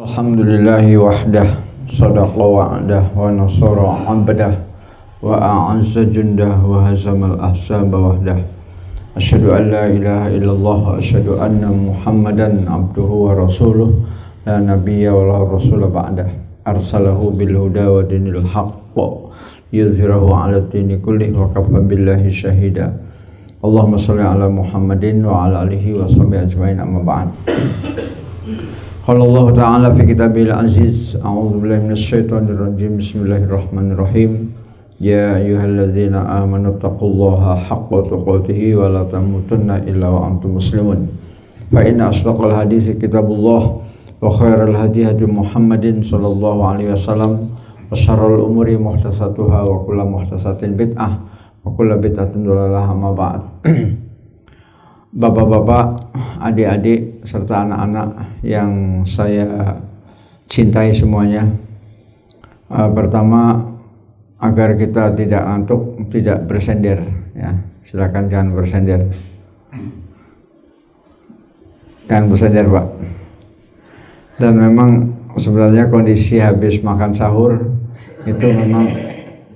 Alhamdulillahi wahdah, sadaqa wa'dah, wa nasara abdah, wa a'azza jundah, wa hazamal ahsaba wahdah. Asyhadu an la ilaha illallah, wa asyhadu anna muhammadan abduhu wa rasuluh, la nabiyya wa la rasula ba'dah. Arsalahu bil huda wa dinil haqq, yudhhirahu ala dini kullih, wa kafa billahi syahida. Allahumma sholli ala Muhammadin wa ala alihi wa sahbihi ajma'in, amma ba'd. Qala Allah Ta'ala fi kitabil aziz, a'udzu billahi minasyaitonir rajim, bismillahirrahmanirrahim. Ya ayyuhalladzina amanu taqullaha haqqa tuqatih wa la tamutunna illa wa antum muslimun. Fa inna asdaqal hadits kitabullah wa khairal hadi hadi Muhammadin sallallahu alaihi wasallam, wa syarrul umuri muhdatsatuha wa kullu muhdatsatin bid'ah wa kullu bid'atin dhalalah, amma ba'd. Bapak-bapak, adik-adik, serta anak-anak yang saya cintai semuanya. Pertama, agar kita tidak ngantuk, tidak bersender, ya. Silakan jangan bersender. Jangan bersender, Pak. Dan memang sebenarnya kondisi habis makan sahur itu memang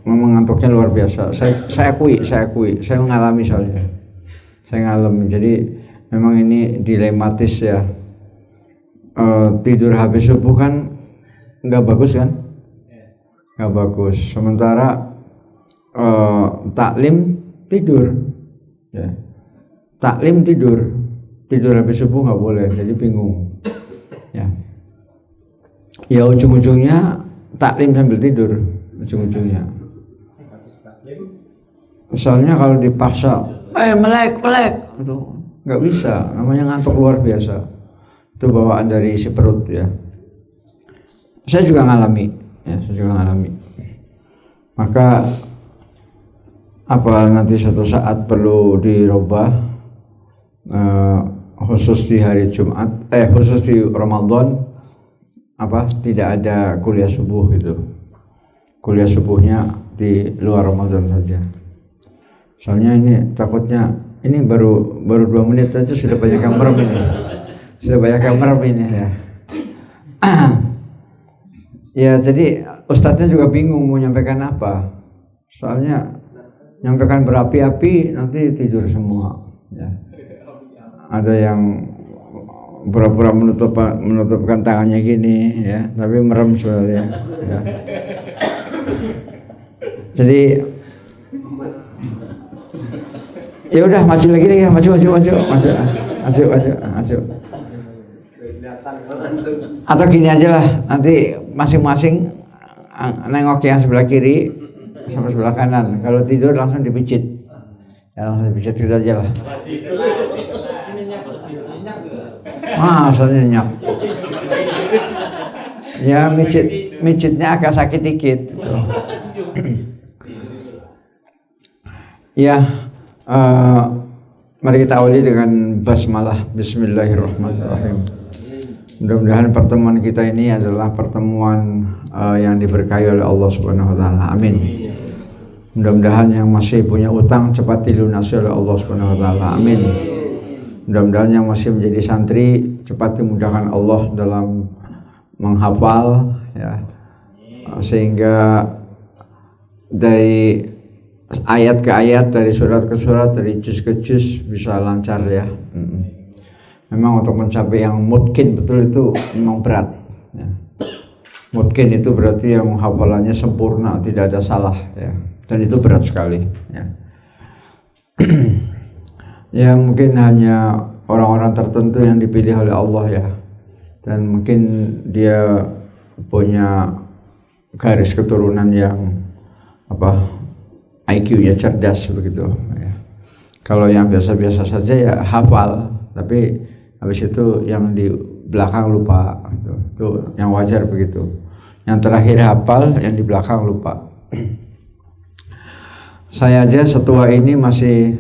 ngantuknya luar biasa. Saya akui, saya mengalami soalnya. Saya ngalami, jadi memang ini dilematis ya. Tidur habis subuh kan nggak bagus kan? Nggak bagus. Sementara taklim tidur, ya. Taklim tidur habis subuh nggak boleh, jadi bingung. Ya ujung-ujungnya taklim sambil tidur, ujung-ujungnya. Soalnya kalau dipaksa melek itu nggak bisa, namanya ngantuk luar biasa. Itu bawaan dari isi perut ya. Saya juga ngalami. Maka apa nanti suatu saat perlu dirubah, khusus di hari Jumat, khusus di Ramadan, tidak ada kuliah subuh gitu. Kuliah subuhnya di luar Ramadan saja. Soalnya ini takutnya ini baru 2 menit aja sudah banyak yang merem ini. Ya. Ya, jadi ustadznya juga bingung mau nyampaikan apa. Soalnya nyampaikan berapi-api nanti tidur semua, ya. Ada yang pura-pura menutupkan tangannya gini, ya, tapi merem sebenarnya, ya. Jadi ya udah, maju lagi, maju. Atau gini aja lah, nanti masing-masing nengok yang sebelah kiri sama sebelah kanan. Kalau tidur langsung dipijit, ya langsung dipijit gitu aja lah. Masa nyenyak? Ya mijitnya agak sakit dikit. Ya. Mari kita awali dengan basmalah. Bismillahirrahmanirrahim. Mudah-mudahan pertemuan kita ini adalah pertemuan yang diberkahi oleh Allah Subhanahu wa taala. Amin. Mudah-mudahan yang masih punya utang cepat dilunasi oleh Allah Subhanahu wa taala. Amin. Mudah-mudahan yang masih menjadi santri cepat dimudahkan Allah dalam menghafal, ya. Sehingga dari ayat ke ayat, dari surat ke surat, dari juz ke juz bisa lancar ya. Memang untuk mencapai yang mutkin betul itu memang berat, ya. Mutkin itu berarti yang hafalannya sempurna, tidak ada salah, ya. Dan itu berat sekali, ya. Ya mungkin hanya orang-orang tertentu yang dipilih oleh Allah, ya. Dan mungkin dia punya garis keturunan yang IQ-nya cerdas begitu, ya. Kalau yang biasa-biasa saja ya hafal, tapi habis itu yang di belakang lupa, itu yang wajar begitu. Yang terakhir hafal, yang di belakang lupa. Saya aja setua ini masih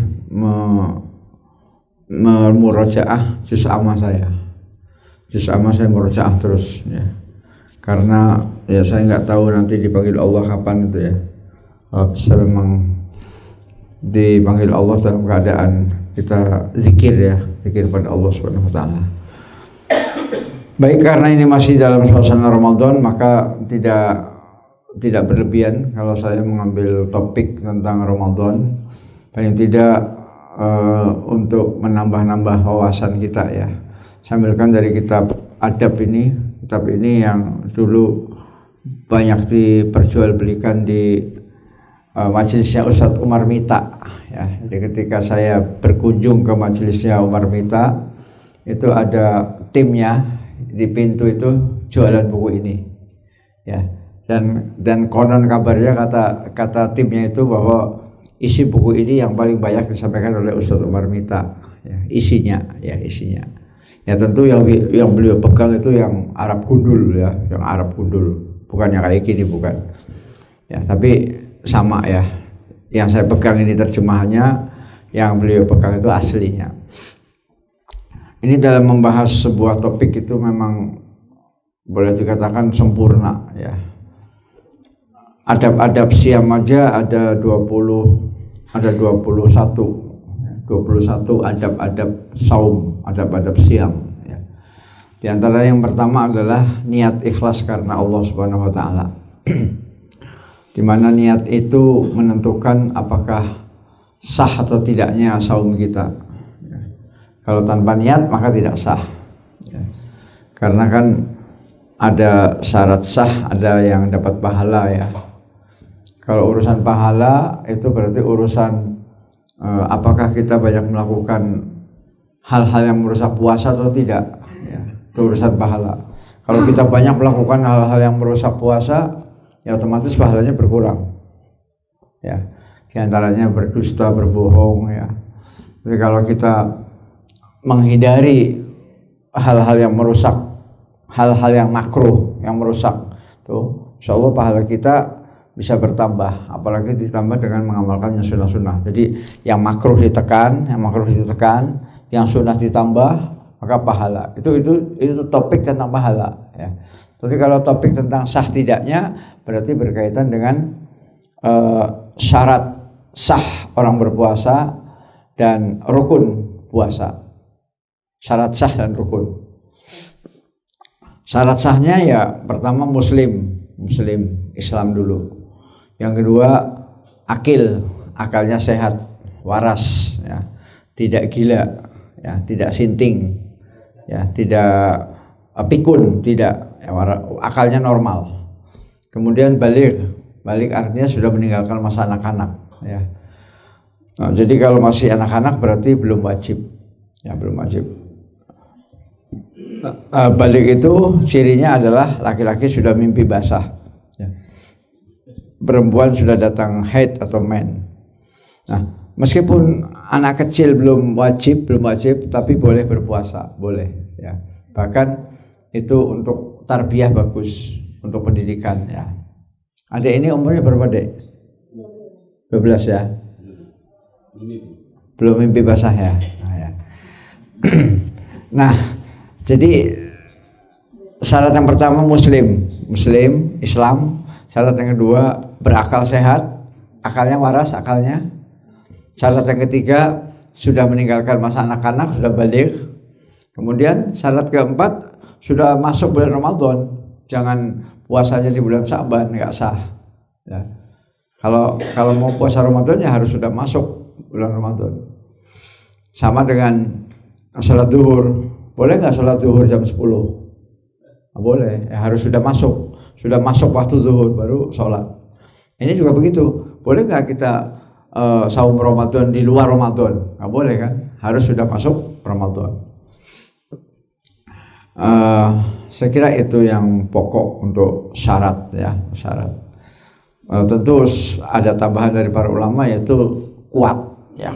murojaah juz amma saya. Juz amma saya murojaah terus, ya. Karena ya saya nggak tahu nanti dipanggil Allah kapan itu, ya. Bisa memang dipanggil Allah dalam keadaan kita zikir, ya, zikir pada Allah Subhanahu wa taala. Baik, karena ini masih dalam suasana Ramadan, maka tidak berlebihan kalau saya mengambil topik tentang Ramadan. Paling tidak untuk menambah-nambah wawasan kita ya. Saya ambilkan dari kitab adab ini. Kitab ini yang dulu banyak diperjualbelikan di majelisnya Ustadz Umar Mita ya. Jadi ketika saya berkunjung ke majelisnya Umar Mita, itu ada timnya di pintu itu jualan buku ini ya. Dan konon kabarnya kata timnya itu bahwa isi buku ini yang paling banyak disampaikan oleh Ustadz Umar Mita ya, isinya. Ya tentu yang beliau pegang itu yang Arab gundul ya, yang Arab gundul, bukan yang kayak gini, bukan. Ya, tapi sama ya. Yang saya pegang ini terjemahannya, yang beliau pegang itu aslinya. Ini dalam membahas sebuah topik itu memang boleh dikatakan sempurna ya. Adab-adab siam aja ada 21 adab-adab saum, adab-adab siam ya. Di antara yang pertama adalah niat ikhlas karena Allah Subhanahu wa taala. Di mana niat itu menentukan apakah sah atau tidaknya saum kita. Ya. Kalau tanpa niat maka tidak sah. Ya. Karena kan ada syarat sah, ada yang dapat pahala ya. Kalau urusan pahala itu berarti urusan apakah kita banyak melakukan hal-hal yang merusak puasa atau tidak ya, itu urusan pahala. Kalau kita banyak melakukan hal-hal yang merusak puasa, ya otomatis pahalanya berkurang ya. Di antaranya berdusta, berbohong ya. Jadi kalau kita menghindari hal-hal yang merusak, hal-hal yang makruh, yang merusak tuh, insyaallah pahala kita bisa bertambah, apalagi ditambah dengan mengamalkan yang sunnah-sunnah. Jadi yang makruh ditekan, yang sunnah ditambah, maka pahala. Itu topik tentang pahala ya. Tapi kalau topik tentang sah tidaknya berarti berkaitan dengan syarat sah orang berpuasa dan rukun puasa. Syarat sah dan rukun. Syarat sahnya ya pertama muslim Islam dulu. Yang kedua akalnya sehat, waras ya, tidak gila ya, tidak sinting ya, tidak pikun, tidak ya, akalnya normal. Kemudian balik artinya sudah meninggalkan masa anak-anak ya. Nah, jadi kalau masih anak-anak berarti belum wajib ya, belum wajib. Balik itu cirinya adalah laki-laki sudah mimpi basah ya. Perempuan sudah datang haid atau men. Nah, meskipun anak kecil belum wajib, tapi boleh berpuasa, boleh ya. Bahkan itu untuk tarbiyah bagus, untuk pendidikan ya. Adik ini umurnya berapa, Dek? 12 ya. Belum mimpi basah ya. Nah, jadi syarat yang pertama muslim, Islam. Syarat yang kedua berakal sehat, akalnya waras, akalnya. Syarat yang ketiga sudah meninggalkan masa anak-anak, sudah balik. Kemudian syarat keempat sudah masuk bulan Ramadan. Jangan puasanya di bulan Sya'ban, nggak sah. Ya. Kalau mau puasa Ramadan ya harus sudah masuk bulan Ramadan. Sama dengan sholat duhur. Boleh nggak sholat duhur jam 10? Nggak boleh, ya harus sudah masuk waktu zuhur baru sholat. Ini juga begitu. Boleh nggak kita saum Ramadan di luar Ramadan? Nggak boleh kan? Harus sudah masuk Ramadan. Saya kira itu yang pokok untuk syarat ya, syarat. Tentu ada tambahan dari para ulama yaitu kuat. Ya,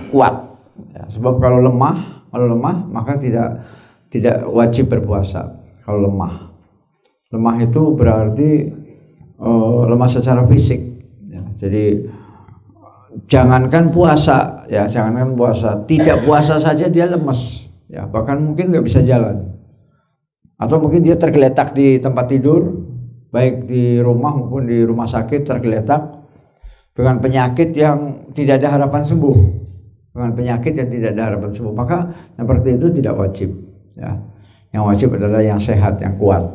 sebab kalau lemah maka tidak wajib berpuasa. Kalau lemah itu berarti lemah secara fisik ya. Jadi jangankan puasa, tidak puasa saja dia lemes ya, bahkan mungkin nggak bisa jalan, atau mungkin dia tergeletak di tempat tidur, baik di rumah maupun di rumah sakit, tergeletak dengan penyakit yang tidak ada harapan sembuh, maka yang seperti itu tidak wajib ya. Yang wajib adalah yang sehat, yang kuat.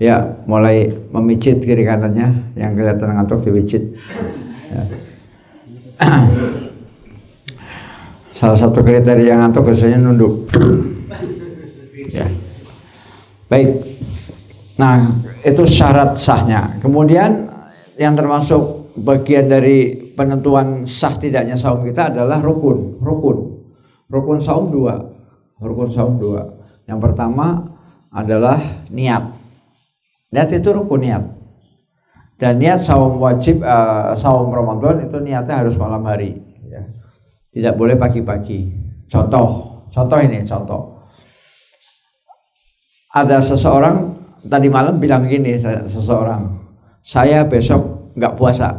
Ya, mulai memijit kiri kanannya, yang kelihatan ngantuk dipijit. Ya. Salah satu kriteria yang ngantuk biasanya nunduk. Ya. Baik. Nah, itu syarat sahnya. Kemudian yang termasuk bagian dari penentuan sah tidaknya saum kita adalah rukun. Rukun saum dua. Yang pertama adalah niat. Niat itu rukun niat. Dan niat saum wajib, saum Ramadan itu niatnya harus malam hari. Ya. Tidak boleh pagi-pagi. Contoh. Ada seseorang tadi malam bilang gini, saya besok nggak puasa.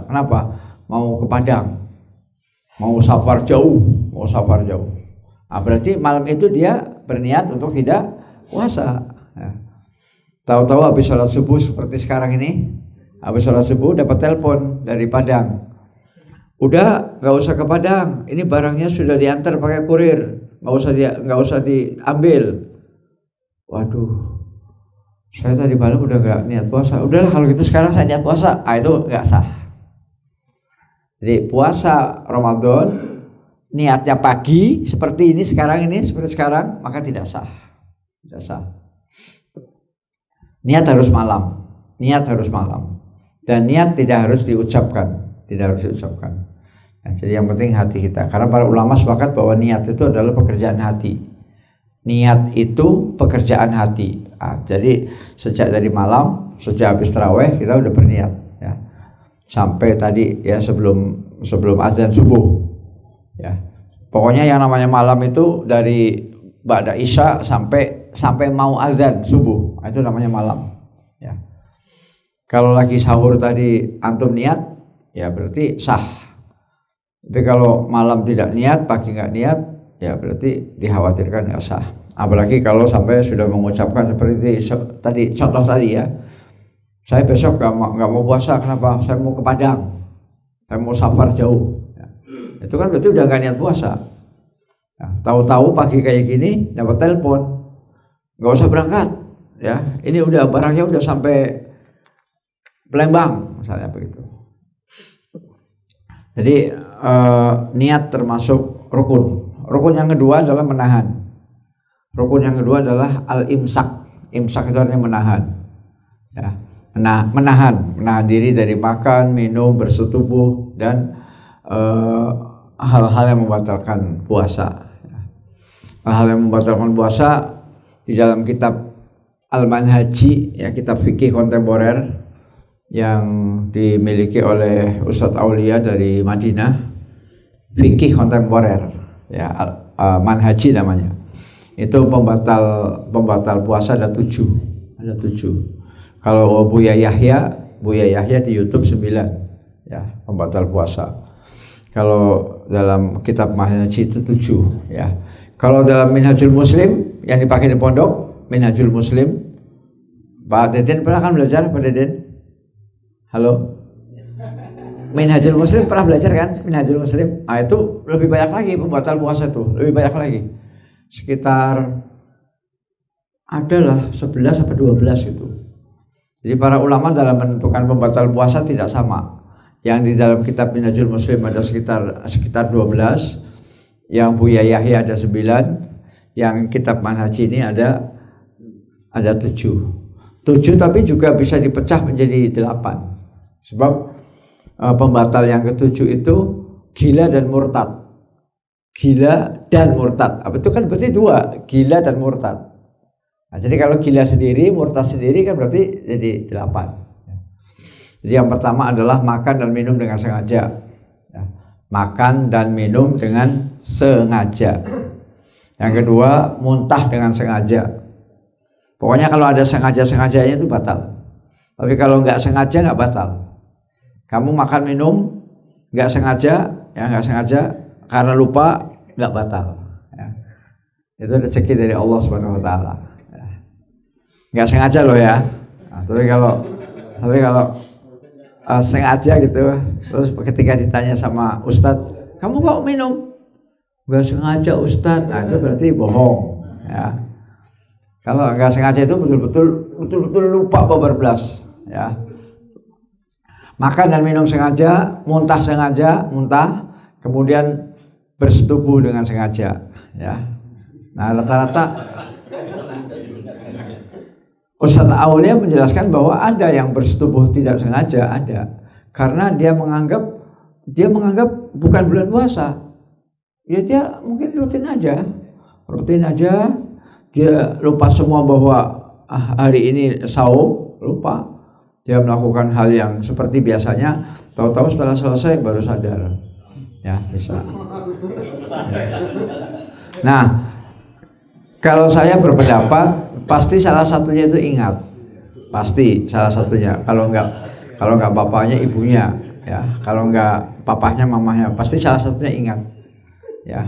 Kenapa? Mau ke Padang, mau safar jauh. Nah, berarti malam itu dia berniat untuk tidak puasa. Ya. Tahu-tahu habis sholat subuh seperti sekarang ini, habis sholat subuh dapat telepon dari Padang. Udah, nggak usah ke Padang. Ini barangnya sudah diantar pakai kurir, nggak usah diambil. Waduh, saya tadi malam udah nggak niat puasa. Udahlah kalau gitu sekarang saya niat puasa. Itu nggak sah. Jadi puasa Ramadan niatnya pagi seperti seperti sekarang, maka tidak sah. Niat harus malam. Dan niat tidak harus diucapkan. Ya, jadi yang penting hati kita. Karena para ulama sepakat bahwa niat itu adalah pekerjaan hati. Jadi sejak dari malam, sejak habis tarawih kita udah berniat. Ya. Sampai tadi ya sebelum azan subuh. Ya. Pokoknya yang namanya malam itu dari ba'da isya sampai mau azan subuh, itu namanya malam. Ya. Kalau lagi sahur tadi antum niat, ya berarti sah. Tapi kalau malam tidak niat, pagi nggak niat, ya berarti dikhawatirkan nggak sah. Apalagi kalau sampai sudah mengucapkan seperti tadi contoh tadi ya, saya besok nggak mau puasa, kenapa? Saya mau ke Padang, saya mau safar jauh. Itu kan berarti udah gak niat puasa. Nah, tahu-tahu pagi kayak gini dapat telepon, nggak usah berangkat, ya. Ini udah barangnya udah sampai Palembang, misalnya begitu. Jadi niat termasuk rukun. Rukun yang kedua adalah menahan. Al-imsak. Imsak itu artinya menahan. Ya, menahan diri dari makan, minum, bersetubuh dan hal-hal yang membatalkan puasa. Hal-hal yang membatalkan puasa di dalam kitab Al-Manhaji, ya, kitab fikih kontemporer yang dimiliki oleh Ustadz Aulia dari Madinah, fikih kontemporer, ya, Manhaji namanya. Itu pembatal puasa ada 7. Kalau Buya Yahya di YouTube 9, ya, pembatal puasa. Kalau dalam kitab Manhaji itu 7, ya. Kalau dalam Minhajul Muslim yang dipakai di pondok, Minhajul Muslim, Pak Deden pernah kan belajar, Pak Deden? Halo? Minhajul Muslim pernah belajar kan? Minhajul Muslim. Ah, itu lebih banyak lagi pembatal puasa itu, lebih banyak lagi. Sekitar adalah 11 sampai 12 itu. Jadi para ulama dalam menentukan pembatal puasa tidak sama. Yang di dalam kitab Minhajul Muslim ada sekitar 12, yang Buya Yahya ada 9, yang kitab Manhaji ini ada 7. 7 tapi juga bisa dipecah menjadi 8. Sebab pembatal yang ke-7 itu gila dan murtad. Apa itu kan berarti 2, gila dan murtad. Nah, jadi kalau gila sendiri, murtad sendiri kan berarti jadi 8. Jadi yang pertama adalah makan dan minum dengan sengaja. Makan dan minum dengan sengaja. Yang kedua, muntah dengan sengaja. Pokoknya kalau ada sengaja-sengajanya itu batal. Tapi kalau nggak sengaja nggak batal. Kamu makan minum nggak sengaja, karena lupa, nggak batal. Ya. Itu rezeki dari Allah Subhanahu Wa Taala. Nggak sengaja loh ya. Nah, tapi kalau sengaja gitu, terus ketika ditanya sama Ustadz, kamu kok minum? nggak sengaja Ustadz, nah itu berarti bohong ya. Kalau nggak sengaja itu betul-betul lupa bablas ya. Makan dan minum sengaja, muntah sengaja, kemudian bersetubuh dengan sengaja ya. Nah rata-rata Ustadz Aulia menjelaskan bahwa ada yang bersetubuh tidak sengaja, ada. Karena dia menganggap bukan bulan puasa. Ya dia mungkin rutin aja. Dia lupa semua bahwa hari ini saum, lupa. Dia melakukan hal yang seperti biasanya, tahu-tahu setelah selesai baru sadar. Ya, bisa. Nah, kalau saya berpendapat pasti salah satunya itu ingat. Pasti salah satunya. Kalau enggak bapaknya ibunya ya. Kalau enggak papahnya mamahnya, pasti salah satunya ingat. Ya.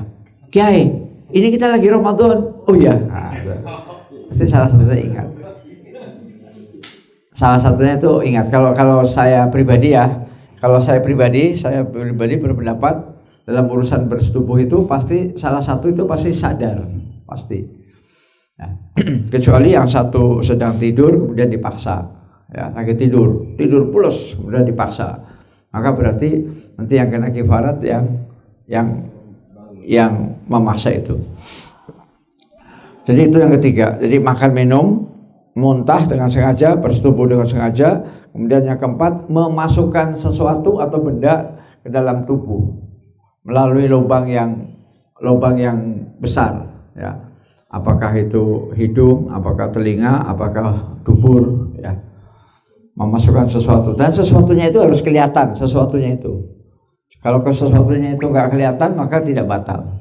Kiai, ini kita lagi Ramadan. Oh iya. Nah, pasti salah satunya ingat. Salah satunya itu ingat. Kalau saya pribadi berpendapat dalam urusan bersetubuh itu pasti salah satu itu pasti sadar, pasti. Ya. Kecuali yang satu sedang tidur kemudian dipaksa, ya lagi tidur pulas kemudian dipaksa, maka berarti nanti yang kena kifarat yang memaksa itu. Jadi itu yang ketiga. Jadi makan minum, muntah dengan sengaja, bersetubuh dengan sengaja, kemudian yang keempat memasukkan sesuatu atau benda ke dalam tubuh melalui lubang yang besar, ya. Apakah itu hidung, apakah telinga, apakah dubur, ya. Memasukkan sesuatu, dan sesuatunya itu harus kelihatan, sesuatunya itu. Kalau sesuatunya itu nggak kelihatan maka tidak batal.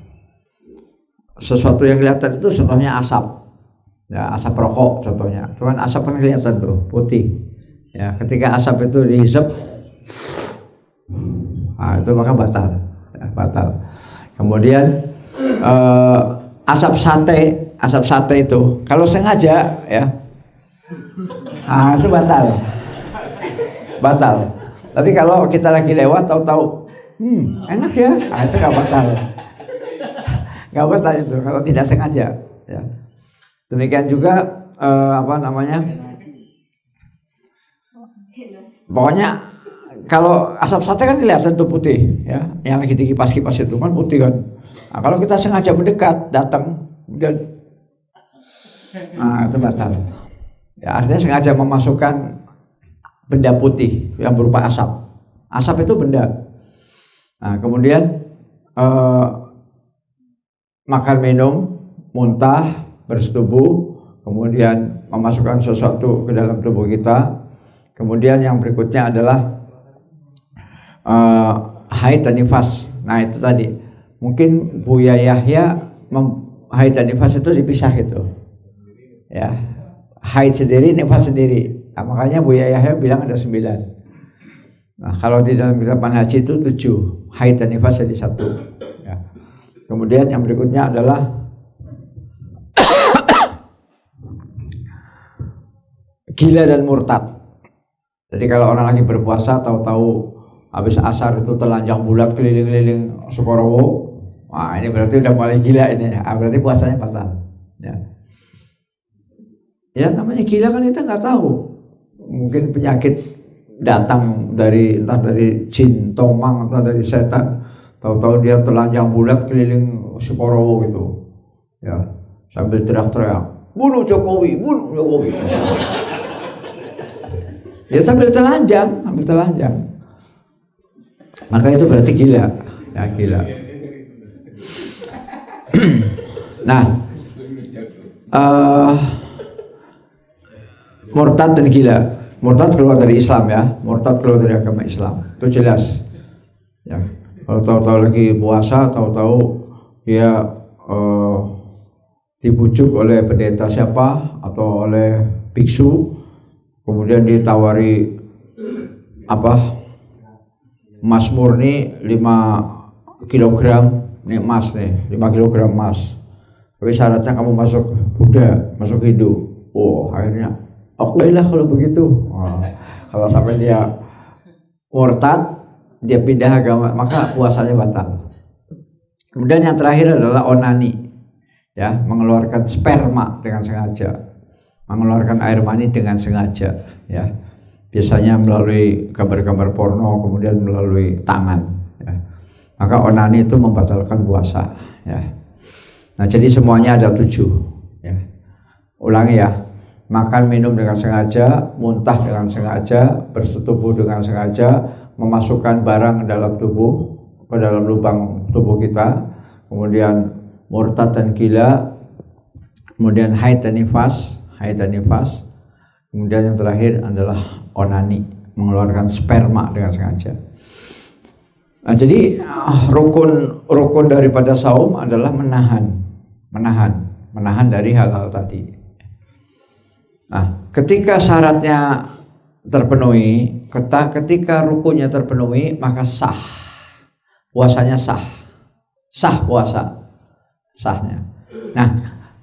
Sesuatu yang kelihatan itu contohnya asap, ya asap rokok contohnya. Cuman asap kan kelihatan tuh putih, ya. Ketika asap itu dihisap, nah itu maka batal, ya, batal. Kemudian asap sate itu kalau sengaja ya, nah itu batal. Tapi kalau kita lagi lewat tahu-tahu enak ya, nah itu nggak batal itu kalau tidak sengaja ya. Demikian juga pokoknya kalau asap sate kan kelihatan tuh putih ya, yang lagi dikipas-kipas itu kan putih kan. Nah, kalau kita sengaja mendekat, datang, kemudian, nah itu batal. Ya, artinya sengaja memasukkan benda putih yang berupa asap. Asap itu benda. Nah, kemudian makan minum, muntah, bersetubuh, kemudian memasukkan sesuatu ke dalam tubuh kita. Kemudian yang berikutnya adalah haid dan nifas. Nah itu tadi. Mungkin Buya Yahya haid dan nifas itu dipisah gitu, ya haid sendiri, nifas sendiri. Nah, makanya Buya Yahya bilang ada 9. Nah kalau di dalam kitab Manhaj itu 7, haid dan nifas jadi 1 ya. Kemudian yang berikutnya adalah gila dan murtad. Jadi kalau orang lagi berpuasa tahu-tahu habis asar itu telanjang bulat keliling-keliling Sukorowo, wah ini berarti udah mulai gila ini, berarti puasanya batal. Ya namanya gila kan kita nggak tahu, mungkin penyakit datang entah dari jin, tomang, atau dari setan. Tahu-tahu dia telanjang bulat keliling Sukorowo gitu, ya sambil teriak-teriak, bunuh Jokowi. Ya sambil telanjang. Maka itu berarti gila, ya gila. Nah, murtad dan gila. Murtad keluar dari Islam ya, murtad keluar dari agama Islam. Itu jelas. Ya, kalau tahu-tahu lagi puasa, tahu-tahu dia dibujuk oleh pendeta siapa atau oleh biksu, kemudian ditawari emas murni 5 kilogram, ini emas nih, 5 kilogram emas. Tapi syaratnya kamu masuk Buddha, masuk Hindu. Oh, akhirnya oke lah kalau begitu. Kalau sampai dia murtad, dia pindah agama, maka puasanya batal. Kemudian yang terakhir adalah onani, ya, mengeluarkan sperma dengan sengaja, mengeluarkan air mani dengan sengaja, ya. Biasanya melalui gambar-gambar porno, kemudian melalui tangan, ya. Maka onani itu membatalkan puasa, ya. Nah, jadi semuanya ada 7, ya. Ulangi ya. Makan minum dengan sengaja, muntah dengan sengaja, bersetubuh dengan sengaja, memasukkan barang dalam tubuh, ke dalam lubang tubuh kita, kemudian murtad dan gila, kemudian haid dan nifas, kemudian yang terakhir adalah onani, mengeluarkan sperma dengan sengaja. Nah, jadi rukun daripada saum adalah menahan dari hal-hal tadi. Nah, ketika syaratnya terpenuhi, ketika rukunnya terpenuhi, maka puasanya sah sahnya. Nah,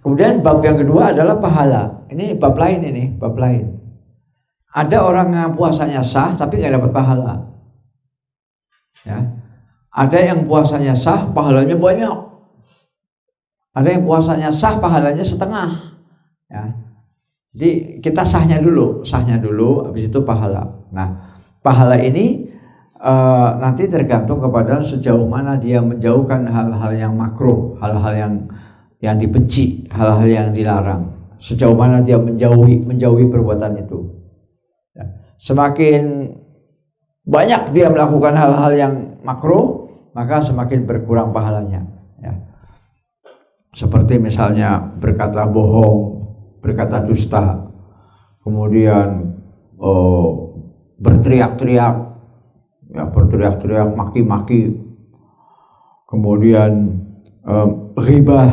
kemudian bab yang kedua adalah pahala. Ini bab lain. Ada orang yang puasanya sah tapi nggak dapat pahala, ya. Ada yang puasanya sah, pahalanya banyak. Ada yang puasanya sah, pahalanya setengah, ya. Jadi kita sahnya dulu, habis itu pahala. Nah, pahala ini nanti tergantung kepada sejauh mana dia menjauhkan hal-hal yang makruh, hal-hal yang dibenci, hal-hal yang dilarang. Sejauh mana dia menjauhi perbuatan itu. Ya. Semakin banyak dia melakukan hal-hal yang makruh, maka semakin berkurang pahalanya. Ya. Seperti misalnya berkata bohong, berkata dusta, kemudian berteriak-teriak, maki-maki, kemudian ghibah,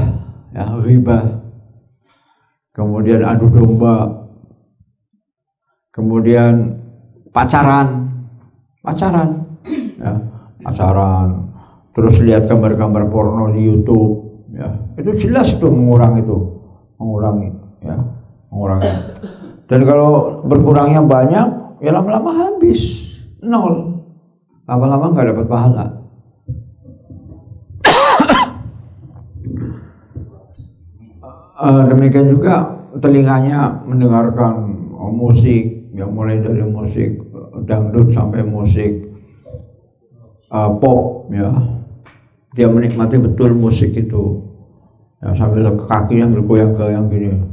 kemudian adu domba, kemudian pacaran, ya, terus lihat gambar-gambar porno di YouTube, ya, itu jelas itu mengurangi. Ya, mengurangi. Dan kalau berkurangnya banyak, ya lama-lama habis, 0. Lama-lama nggak dapat pahala. Demikian juga telinganya mendengarkan musik, ya, mulai dari musik dangdut sampai musik pop, ya. Dia menikmati betul musik itu, ya, sambil kakinya bergoyang-goyang gini.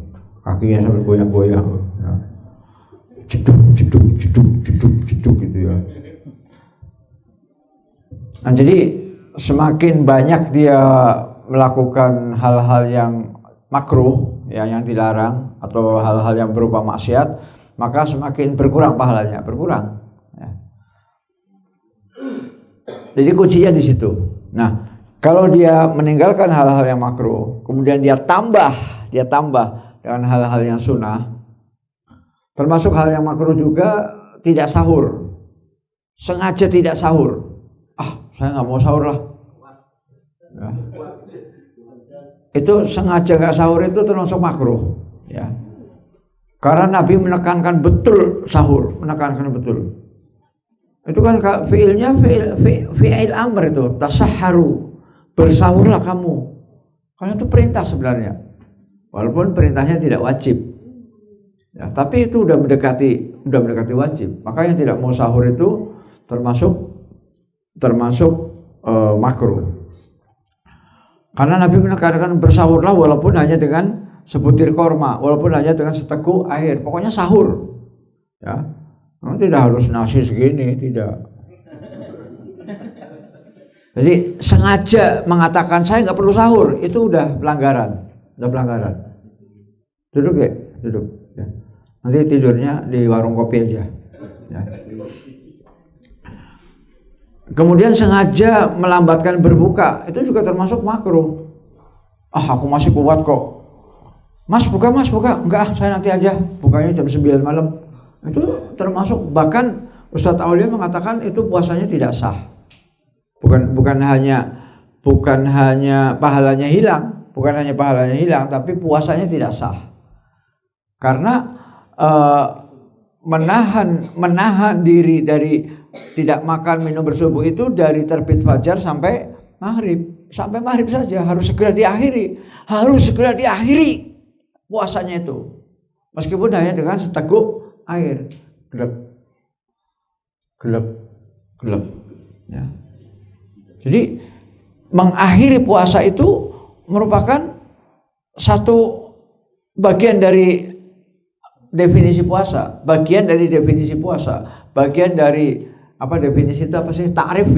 Kakinya sambil goyang-goyang, ya. Jeduk gitu, ya. Nah, jadi semakin banyak dia melakukan hal-hal yang makruh, ya, yang dilarang, atau hal-hal yang berupa maksiat, maka semakin berkurang pahalanya, ya. Jadi kuncinya di situ. Nah, kalau dia meninggalkan hal-hal yang makruh, kemudian dia tambah dengan hal-hal yang sunnah, termasuk hal yang makruh juga tidak sahur, sengaja tidak sahur. Saya nggak mau sahur lah, ya. Itu sengaja nggak sahur itu termasuk makruh, ya. Karena Nabi menekankan betul sahur, Itu kan fiilnya fiil amr itu, tasahharu, bersahurlah kamu. Karena itu perintah sebenarnya. Walaupun perintahnya tidak wajib, ya, tapi itu udah mendekati wajib. Maka yang tidak mau sahur itu termasuk makruh. Karena Nabi menekankan bersahurlah walaupun hanya dengan sebutir korma, walaupun hanya dengan seteguk air. Pokoknya sahur, ya. Tidak harus nasi segini, tidak. Jadi sengaja mengatakan saya nggak perlu sahur, itu udah pelanggaran. Duduk. Ya. Nanti tidurnya di warung kopi aja. Ya. Kemudian sengaja melambatkan berbuka, itu juga termasuk makruh. Aku masih kuat kok. Mas buka. Enggak, saya nanti aja. Bukanya jam 9 malam. Itu termasuk, bahkan Ustadz Aulia mengatakan itu puasanya tidak sah. Bukan hanya pahalanya hilang, tapi puasanya tidak sah. Karena menahan diri dari tidak makan minum bersubuh itu dari terbit fajar sampai maghrib. sampai maghrib saja, harus segera diakhiri puasanya itu, meskipun hanya dengan seteguk air, gelap, ya. Jadi mengakhiri puasa itu merupakan satu bagian dari definisi puasa, bagian dari apa definisi itu apa sih? Takrif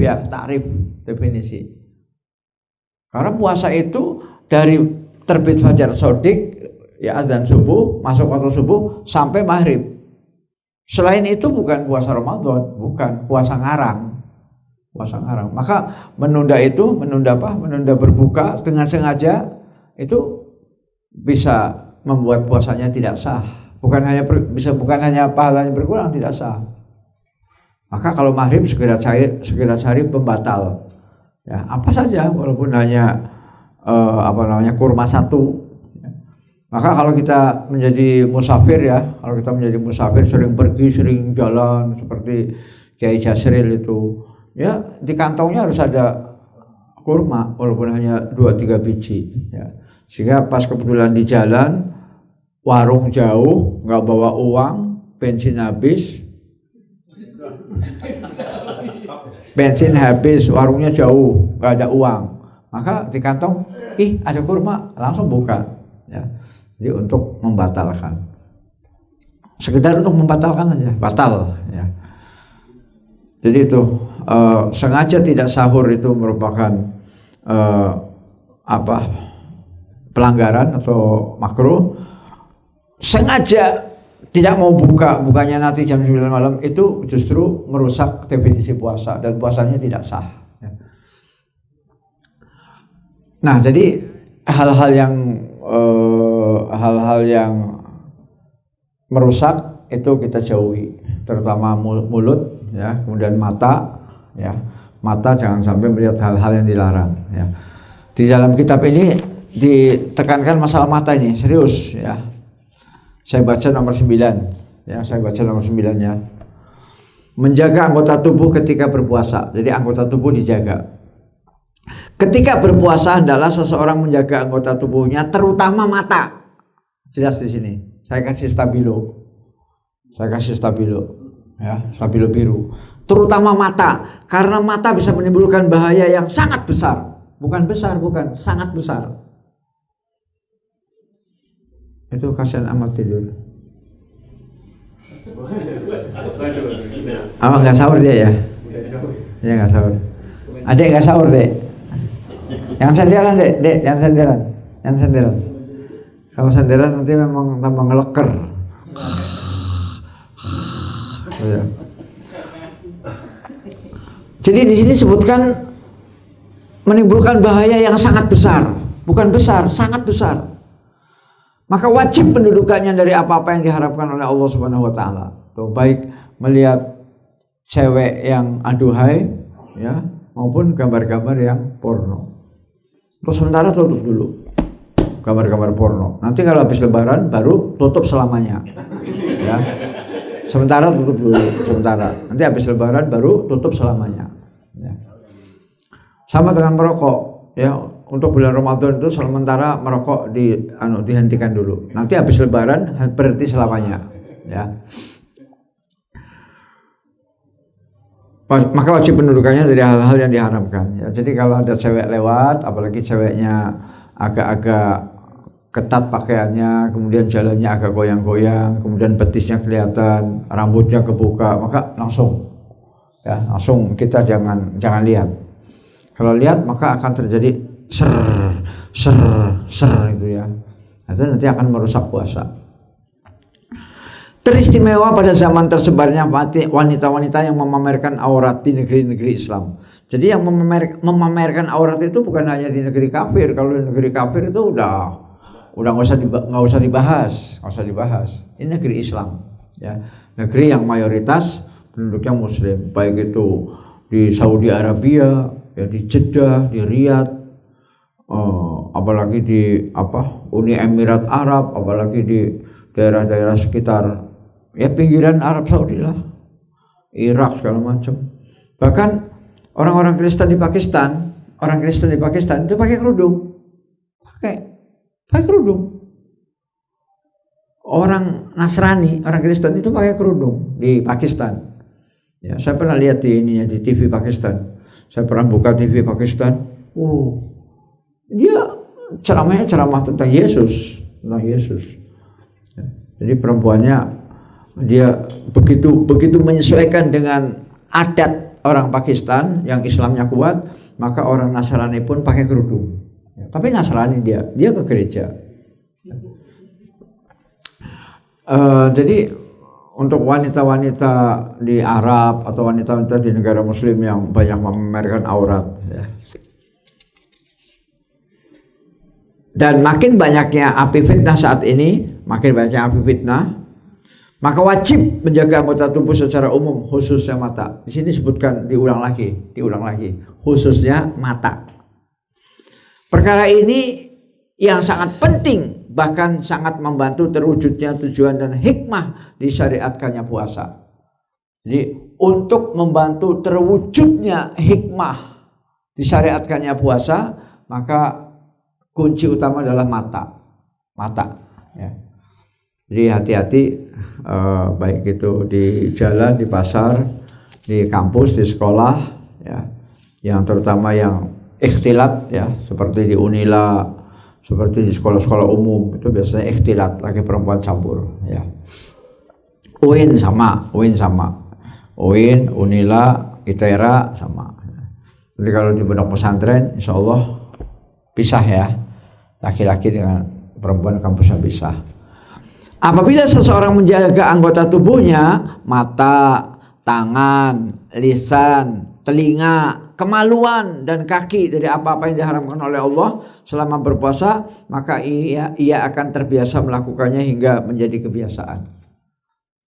definisi. Karena puasa itu dari terbit fajar shodiq, ya azan subuh, masuk waktu subuh sampai maghrib. Selain itu bukan puasa Ramadan, bukan puasa ngarang. Maka menunda berbuka dengan sengaja itu bisa membuat puasanya tidak sah. Bukan hanya pahalanya berkurang, tidak sah. Maka kalau maghrib segera cari pembatal. Ya, apa saja walaupun hanya kurma 1. Maka kalau kita menjadi musafir sering pergi, sering jalan seperti Kiai Jasril itu, ya di kantongnya harus ada kurma walaupun hanya 2-3 biji, ya. Sehingga pas kebetulan di jalan, warung jauh, nggak bawa uang, bensin habis, warungnya jauh, nggak ada uang, maka di kantong, ada kurma, langsung buka, ya. Jadi untuk membatalkan, sekedar untuk membatalkan aja, batal, ya. Jadi itu sengaja tidak sahur itu merupakan pelanggaran atau makruh. Sengaja tidak mau bukanya nanti jam 9 malam itu justru merusak definisi puasa dan puasanya tidak sah, ya. Nah, jadi hal-hal yang merusak itu kita jauhi, terutama mulut, ya, kemudian mata, ya. Mata jangan sampai melihat hal-hal yang dilarang, ya. Di dalam kitab ini ditekankan masalah mata ini serius, ya. Saya baca nomor 9, ya. Menjaga anggota tubuh ketika berpuasa. Jadi anggota tubuh dijaga. Ketika berpuasa adalah seseorang menjaga anggota tubuhnya, terutama mata. Jelas di sini. Saya kasih stabilo, ya, stabilo biru. Terutama mata, karena mata bisa menimbulkan bahaya yang sangat besar. Bukan sangat besar. Itu kasihan amat tidur. Nggak sahur dia, ya? Ya nggak sahur. Adek nggak sahur, Dek. Yang senderan, Dek, yang senderan. Kalau senderan nanti memang tambah ngeleker. Ya. Jadi di sini disebutkan menimbulkan bahaya yang sangat besar, bukan besar, sangat besar. Maka wajib pendudukannya dari apa-apa yang diharapkan oleh Allah Subhanahu wa taala. Baik melihat cewek yang aduhai, ya, maupun gambar-gambar yang porno. Terus sementara tutup dulu gambar-gambar porno. Nanti kalau habis lebaran baru tutup selamanya. Ya. Sementara tutup dulu, Nanti habis lebaran baru tutup selamanya. Ya. Sama dengan merokok, ya. Untuk bulan Ramadan itu sementara merokok dihentikan dulu. Nanti habis lebaran berhenti selamanya, ya. Maka wajib pendudukannya dari hal-hal yang diharamkan, ya. Jadi kalau ada cewek lewat, apalagi ceweknya agak-agak ketat pakaiannya, kemudian jalannya agak goyang-goyang, kemudian betisnya kelihatan, rambutnya kebuka, maka langsung kita jangan lihat. Kalau lihat maka akan terjadi ser itu, ya. Itu nanti akan merusak puasa. Teristimewa pada zaman tersebarnya wanita-wanita yang memamerkan aurat di negeri-negeri Islam. Jadi yang memamerkan aurat itu bukan hanya di negeri kafir. Kalau di negeri kafir itu udah nggak usah dibahas. Ini negeri Islam, ya. Negeri yang mayoritas penduduknya Muslim, baik itu di Saudi Arabia, ya, di Jeddah, di Riyadh, apalagi di Uni Emirat Arab, apalagi di daerah-daerah sekitar, ya, pinggiran Arab Saudi lah, Irak segala macam. Bahkan orang-orang Kristen di Pakistan, orang Kristen di Pakistan itu pakai kerudung, pakai kerudung. Orang Nasrani, orang Kristen itu pakai kerudung di Pakistan. Ya, saya pernah lihat di TV Pakistan. Saya pernah buka TV Pakistan. Dia ceramahnya ceramah tentang Yesus. Ya, jadi perempuannya dia begitu menyesuaikan dengan adat orang Pakistan yang Islamnya kuat, maka orang Nasrani pun pakai kerudung. Ya, tapi Nasrani dia ke gereja. Jadi untuk wanita-wanita di Arab atau wanita-wanita di negara Muslim yang banyak memamerkan aurat, ya. Dan makin banyaknya api fitnah saat ini, maka wajib menjaga anggota tubuh secara umum, khususnya mata. Di sini sebutkan, diulang lagi, khususnya mata. Perkara ini yang sangat penting, bahkan sangat membantu terwujudnya tujuan dan hikmah disyariatkannya puasa. Jadi untuk membantu terwujudnya hikmah disyariatkannya puasa, maka kunci utama adalah mata. Ya. Jadi hati-hati, baik itu di jalan, di pasar, di kampus, di sekolah, ya, yang terutama yang ikhtilat, ya, seperti di Unila, seperti di sekolah-sekolah umum itu biasanya ikhtilat, laki perempuan campur, ya. UIN sama, UIN, Unila, ITERA sama. Jadi kalau di pondok pesantren, insya Allah pisah, ya, laki-laki dengan perempuan kampusnya pisah. Apabila seseorang menjaga anggota tubuhnya, mata, tangan, lisan, telinga, kemaluan dan kaki dari apa-apa yang diharamkan oleh Allah selama berpuasa, maka ia akan terbiasa melakukannya hingga menjadi kebiasaan.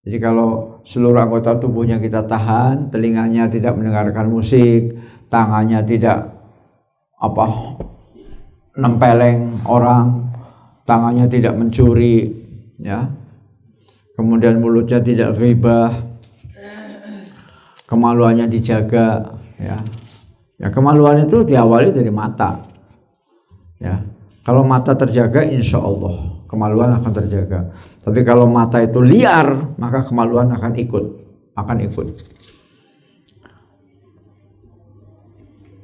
Jadi kalau seluruh anggota tubuhnya kita tahan, telinganya tidak mendengarkan musik, tangannya tidak nempeleng orang, tangannya tidak mencuri, ya, kemudian mulutnya tidak ghibah, kemaluannya dijaga, ya. Ya, kemaluan itu diawali dari mata, ya. Kalau mata terjaga, insya Allah kemaluan akan terjaga. Tapi kalau mata itu liar, maka kemaluan akan ikut.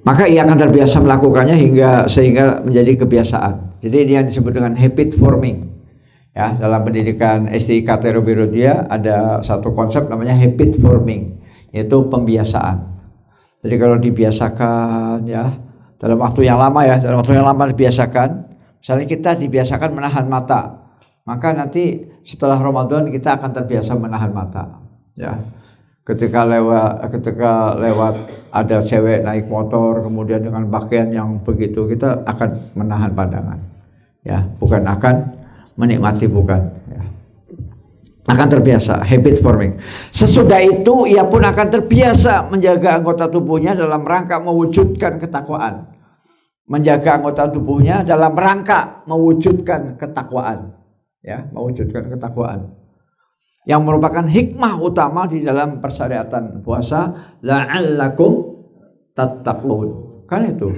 Maka ia akan terbiasa melakukannya sehingga menjadi kebiasaan. Jadi ini yang disebut dengan habit forming. Ya, dalam pendidikan STIK Terobirodia ada satu konsep namanya habit forming, yaitu pembiasaan. Jadi kalau dibiasakan, ya, dalam waktu yang lama dibiasakan. Misalnya kita dibiasakan menahan mata, maka nanti setelah Ramadan kita akan terbiasa menahan mata, ya. Ketika lewat ada cewek naik motor kemudian dengan pakaian yang begitu, kita akan menahan pandangan, ya, bukan akan menikmati, bukan, ya. Akan terbiasa, habit forming. Sesudah itu ia pun akan terbiasa menjaga anggota tubuhnya dalam rangka mewujudkan ketakwaan. Menjaga anggota tubuhnya dalam rangka mewujudkan ketakwaan, ya, mewujudkan ketakwaan. Yang merupakan hikmah utama di dalam persyariatan puasa, la'allakum tattaqun. Kan itu.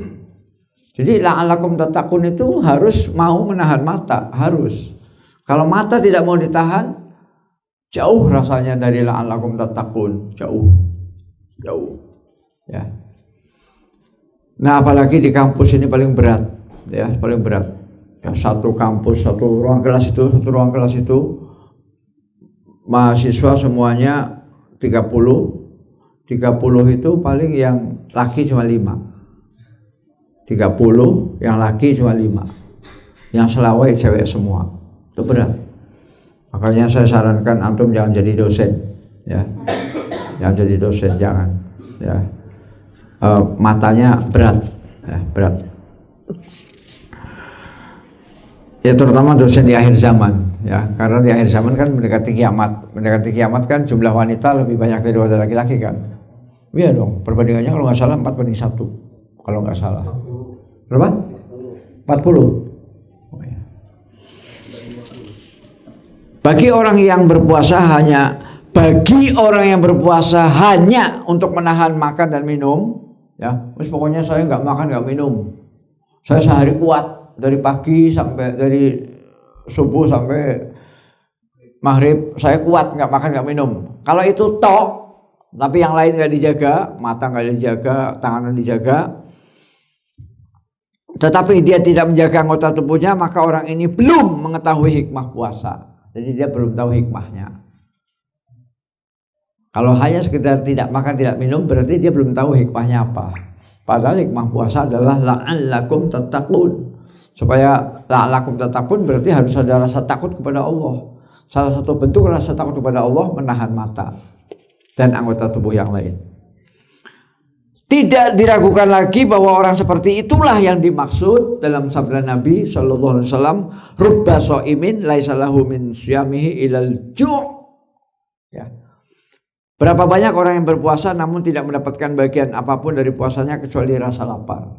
Jadi la'allakum tattaqun itu harus mau menahan mata, harus. Kalau mata tidak mau ditahan, jauh rasanya dari la'allakum tattaqun, jauh. Ya. Nah, apalagi di kampus ini paling berat, ya, paling berat. Ya, satu kampus, satu ruang kelas itu mahasiswa semuanya 30 itu paling yang laki cuma 5. 30 yang laki cuma 5. Yang selawai cewek semua. Itu berat. Makanya saya sarankan antum jangan jadi dosen, ya. Jangan jadi dosen, jangan, ya. Matanya berat, ya, berat. Ya, terutama dosen di akhir zaman, ya, karena di akhir zaman kan mendekati kiamat kan jumlah wanita lebih banyak daripada laki-laki kan. Iya dong, perbandingannya kalau nggak salah 4:1, kalau nggak salah. Berapa? 40. Oh, ya. Bagi orang yang berpuasa hanya untuk menahan makan dan minum, Ya, terus pokoknya saya nggak makan nggak minum. Saya sehari kuat dari pagi sampai dari subuh sampai maghrib saya kuat nggak makan nggak minum. Kalau itu tok, tapi yang lain nggak dijaga, mata nggak dijaga, tangan dijaga, tetapi dia tidak menjaga anggota tubuhnya, maka orang ini belum mengetahui hikmah puasa. Jadi dia belum tahu hikmahnya. Kalau hanya sekedar tidak makan tidak minum berarti dia belum tahu hikmahnya apa. Padahal hikmah puasa adalah la'allakum tattaqun. Supaya la'allakum tattaqun berarti harus ada rasa takut kepada Allah. Salah satu bentuk rasa takut kepada Allah menahan mata dan anggota tubuh yang lain. Tidak diragukan lagi bahwa orang seperti itulah yang dimaksud dalam sabda Nabi sallallahu alaihi wasallam, rubba shaimin laisa lahu min syiyamihi ilal ju'. Ya. Berapa banyak orang yang berpuasa namun tidak mendapatkan bagian apapun dari puasanya kecuali rasa lapar.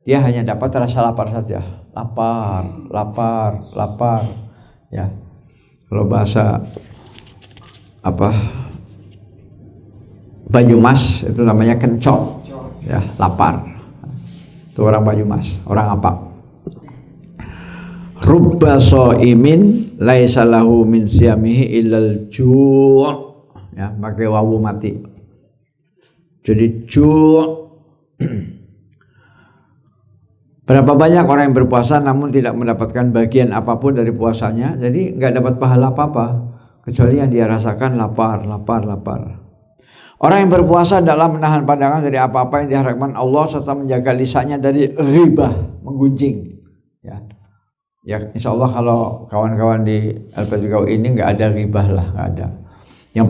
Dia hanya dapat rasa lapar saja. Lapar, lapar, lapar. Ya. Kalau bahasa Banyumas itu namanya kencok. Ya, lapar. Itu orang Banyumas, orang apa? Rubba shaimin laisa lahu min siyamihi illal ju'. Ya, pakai wawu mati. Jadi berapa banyak orang yang berpuasa namun tidak mendapatkan bagian apapun dari puasanya. Jadi nggak dapat pahala apa-apa kecuali yang dia rasakan lapar, lapar, lapar. Orang yang berpuasa adalah menahan pandangan dari apa-apa yang diharapkan Allah serta menjaga lisannya dari ghibah, menggunjing. Ya, insya Allah kalau kawan-kawan di LPJKU ini nggak ada ghibah lah, nggak ada. Yang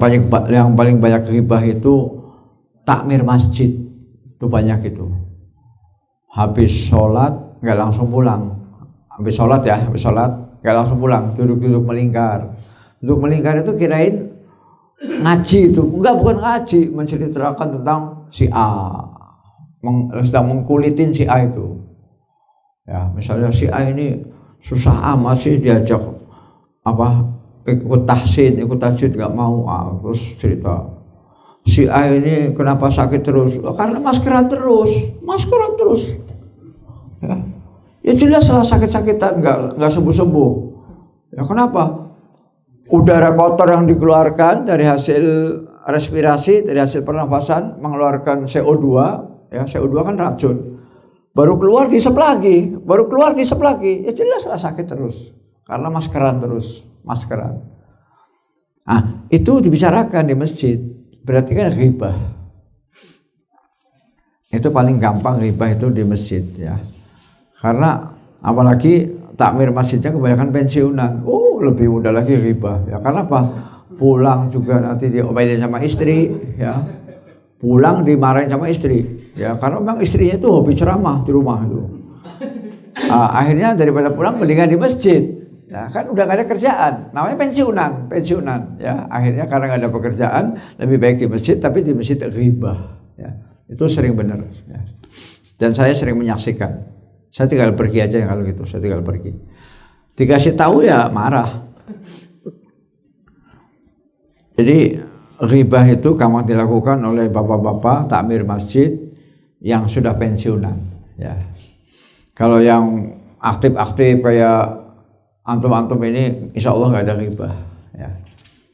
paling banyak ghibah itu takmir masjid, itu banyak itu. Habis sholat nggak langsung pulang, habis sholat nggak langsung pulang, duduk melingkar. Duduk melingkar itu kirain ngaji itu, bukan ngaji, menceritakan tentang si A, sedang mengkulitin si A itu. Ya, misalnya si A ini susah amat sih diajak ikut tahsin, ikut tahajud nggak mau, terus cerita si A ini kenapa sakit terus? Karena maskeran terus. Ya jelas lah sakit-sakitan nggak sembuh-sembuh. Ya kenapa? Udara kotor yang dikeluarkan dari hasil respirasi, dari hasil pernafasan mengeluarkan CO2, ya CO2 kan racun. Baru keluar dihisap lagi, ya jelas lah sakit terus. Karena maskeran terus. Itu dibicarakan di masjid, berarti kan ghibah. Itu paling gampang ghibah itu di masjid ya. Karena apalagi takmir masjidnya kebanyakan pensiunan, lebih mudah lagi ghibah ya. Karena apa? Pulang juga nanti diomelin sama istri ya. Pulang dimarahin sama istri ya, karena memang istrinya itu hobi ceramah di rumah itu. Akhirnya daripada pulang mendingan di masjid. Ya, kan udah gak ada kerjaan, namanya pensiunan ya. Akhirnya karena gak ada pekerjaan lebih baik di masjid, tapi di masjid ghibah ya. Itu sering benar ya. Dan saya sering menyaksikan. Saya tinggal pergi aja kalau gitu, saya tinggal pergi. Dikasih tahu ya marah. Jadi ghibah itu gampang dilakukan oleh bapak-bapak takmir masjid yang sudah pensiunan ya. Kalau yang aktif-aktif kayak antum-antum ini insya Allah nggak ada ghibah ya.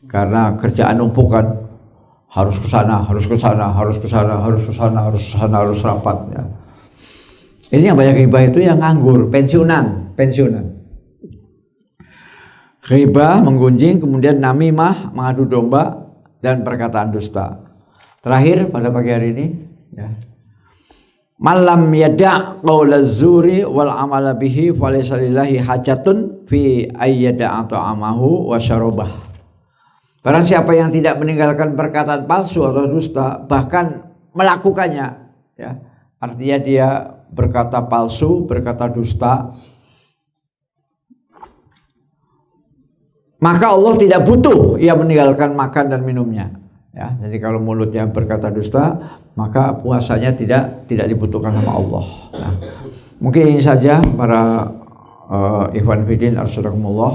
Karena kerjaan numpuk kan, harus ke sana, harus rapat ya. Ini yang banyak ghibah itu yang nganggur, pensiunan. Ghibah, menggunjing, kemudian namimah, mengadu domba, dan perkataan dusta. Terakhir pada pagi hari ini ya. Malam yada' qaulaz zuri wal amala bihi falaysa lillahi hajatun fi ayyada'a ta'amahu wa syarabah. Barang siapa yang tidak meninggalkan perkataan palsu atau dusta, bahkan melakukannya ya. Artinya dia berkata palsu, berkata dusta, maka Allah tidak butuh ia meninggalkan makan dan minumnya ya. Jadi kalau mulutnya berkata dusta, maka puasanya tidak dibutuhkan sama Allah. Nah, mungkin ini saja para ikhwan fillah arsyadakumullah.